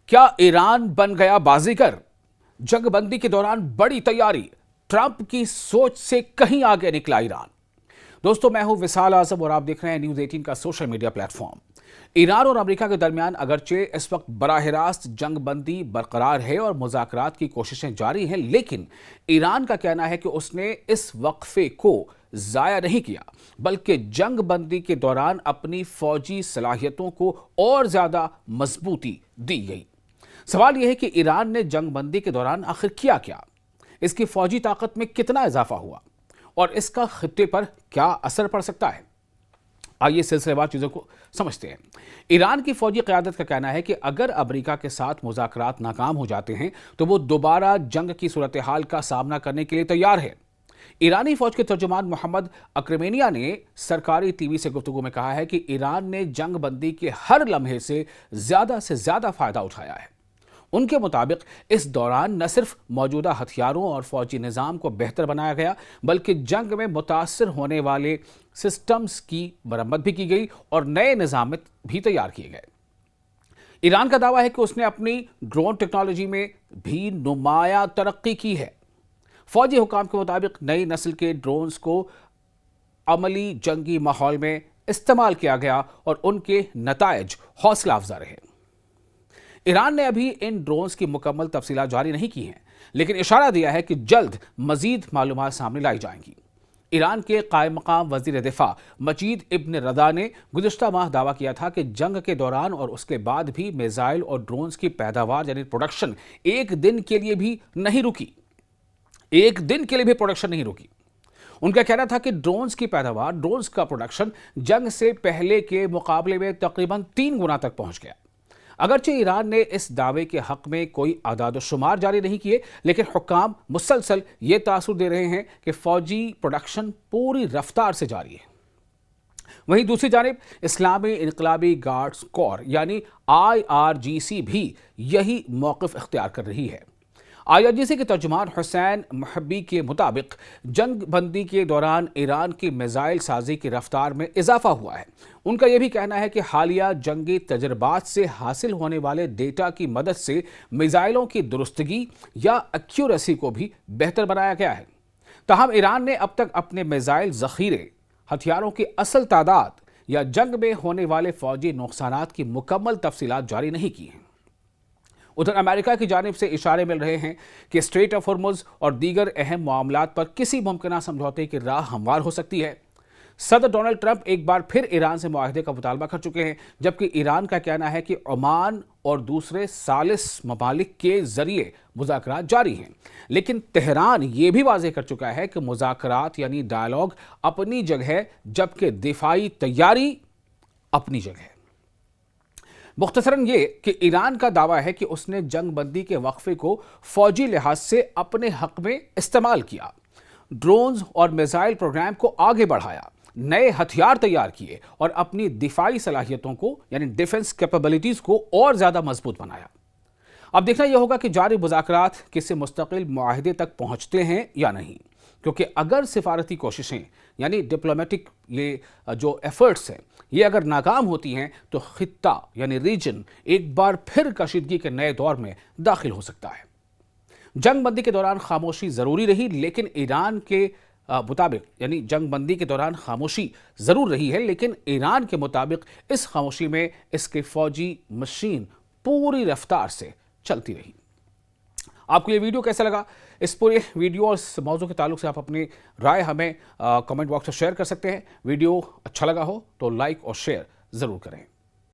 کیا ایران بن گیا بازیگر؟ جنگ بندی کے دوران بڑی تیاری، ٹرمپ کی سوچ سے کہیں آگے نکلا ایران۔ دوستو، میں ہوں وصال اعظم اور آپ دیکھ رہے ہیں نیوز 18 کا social media plate form. Iran اور امریکہ کے درمیان اگرچہ اس وقت براہ راست جنگ بندی برقرار ہے اور مذاکرات کی کوششیں جاری ہیں، لیکن ایران کا کہنا ہے کہ اس نے اس وقفے کو ضائع نہیں کیا، بلکہ جنگ بندی کے دوران اپنی فوجی صلاحیتوں کو اور زیادہ مضبوطی دی گئی۔ سوال یہ ہے کہ ایران نے جنگ بندی کے دوران آخر کیا کیا؟ اس کی فوجی طاقت میں کتنا اضافہ ہوا اور اس کا خطے پر کیا اثر پڑ سکتا ہے؟ آئیے سلسلے وار چیزوں کو سمجھتے ہیں۔ ایران کی فوجی قیادت کا کہنا ہے کہ اگر امریکہ کے ساتھ مذاکرات ناکام ہو جاتے ہیں تو وہ دوبارہ جنگ کی صورتحال کا سامنا کرنے کے لیے تیار ہے۔ ایرانی فوج کے ترجمان محمد اکرمینیا نے سرکاری ٹی وی سے گفتگو میں کہا ہے کہ ایران نے جنگ بندی کے ہر لمحے سے زیادہ فائدہ اٹھایا ہے۔ ان کے مطابق اس دوران نہ صرف موجودہ ہتھیاروں اور فوجی نظام کو بہتر بنایا گیا، بلکہ جنگ میں متاثر ہونے والے سسٹمز کی مرمت بھی کی گئی اور نئے نظام بھی تیار کیے گئے۔ ایران کا دعویٰ ہے کہ اس نے اپنی ڈرون ٹیکنالوجی میں بھی نمایاں ترقی کی ہے۔ فوجی حکام کے مطابق نئی نسل کے ڈرونز کو عملی جنگی ماحول میں استعمال کیا گیا اور ان کے نتائج حوصلہ افزا رہے۔ ایران نے ابھی ان ڈرونز کی مکمل تفصیلات جاری نہیں کی ہیں، لیکن اشارہ دیا ہے کہ جلد مزید معلومات سامنے لائی جائیں گی۔ ایران کے قائم مقام وزیر دفاع مجید ابن ردا نے گزشتہ ماہ دعویٰ کیا تھا کہ جنگ کے دوران اور اس کے بعد بھی میزائل اور ڈرونز کی پیداوار یعنی پروڈکشن ایک دن کے لیے بھی نہیں رکی۔ ان کا کہنا تھا کہ ڈرونز کی پیداوار، ڈرونز کا پروڈکشن جنگ سے پہلے کے مقابلے میں تقریباً 3 گنا تک پہنچ گیا۔ اگرچہ ایران نے اس دعوے کے حق میں کوئی اعداد و شمار جاری نہیں کیے، لیکن حکام مسلسل یہ تاثر دے رہے ہیں کہ فوجی پروڈکشن پوری رفتار سے جاری ہے۔ وہیں دوسری جانب اسلامی انقلابی گارڈز کور یعنی IRGC بھی یہی موقف اختیار کر رہی ہے۔ IRGC کے ترجمان حسین محبی کے مطابق جنگ بندی کے دوران ایران کی میزائل سازی کی رفتار میں اضافہ ہوا ہے۔ ان کا یہ بھی کہنا ہے کہ حالیہ جنگی تجربات سے حاصل ہونے والے ڈیٹا کی مدد سے میزائلوں کی درستگی یا ایکیوریسی کو بھی بہتر بنایا گیا ہے۔ تاہم ایران نے اب تک اپنے میزائل ذخیرے، ہتھیاروں کی اصل تعداد یا جنگ میں ہونے والے فوجی نقصانات کی مکمل تفصیلات جاری نہیں کی ہیں۔ ادھر امریکہ کی جانب سے اشارے مل رہے ہیں کہ اسٹریٹ آف ہرمز اور دیگر اہم معاملات پر کسی ممکنہ سمجھوتے کی راہ ہموار ہو سکتی ہے۔ صدر ڈونلڈ ٹرمپ ایک بار پھر ایران سے معاہدے کا مطالبہ کر چکے ہیں، جبکہ ایران کا کہنا ہے کہ عمان اور دوسرے ثالث ممالک کے ذریعے مذاکرات جاری ہیں۔ لیکن تہران یہ بھی واضح کر چکا ہے کہ مذاکرات یعنی ڈائیلاگ اپنی جگہ ہے، جبکہ دفاعی تیاری اپنی جگہ ہے۔ مختصراً یہ کہ ایران کا دعویٰ ہے کہ اس نے جنگ بندی کے وقفے کو فوجی لحاظ سے اپنے حق میں استعمال کیا، ڈرونز اور میزائل پروگرام کو آگے بڑھایا، نئے ہتھیار تیار کیے اور اپنی دفاعی صلاحیتوں کو یعنی ڈیفنس کیپیبلٹیز کو اور زیادہ مضبوط بنایا۔ اب دیکھنا یہ ہوگا کہ جاری مذاکرات کسی مستقل معاہدے تک پہنچتے ہیں یا نہیں، کیونکہ اگر سفارتی کوششیں یعنی ڈپلومیٹک یہ جو ایفرٹس ہیں یہ اگر ناکام ہوتی ہیں تو خطہ یعنی ریجن ایک بار پھر کشیدگی کے نئے دور میں داخل ہو سکتا ہے۔ جنگ بندی کے دوران خاموشی ضروری رہی، لیکن ایران کے مطابق یعنی جنگ بندی کے دوران خاموشی ضرور رہی ہے، لیکن ایران کے مطابق اس خاموشی میں اس کے فوجی مشین پوری رفتار سے چلتی رہی۔ آپ کو یہ ویڈیو کیسا لگا؟ اس پورے ویڈیو اور اس موضوع کے تعلق سے آپ اپنی رائے ہمیں کمنٹ باکس میں شیئر کر سکتے ہیں۔ ویڈیو اچھا لگا ہو تو لائک اور شیئر ضرور کریں۔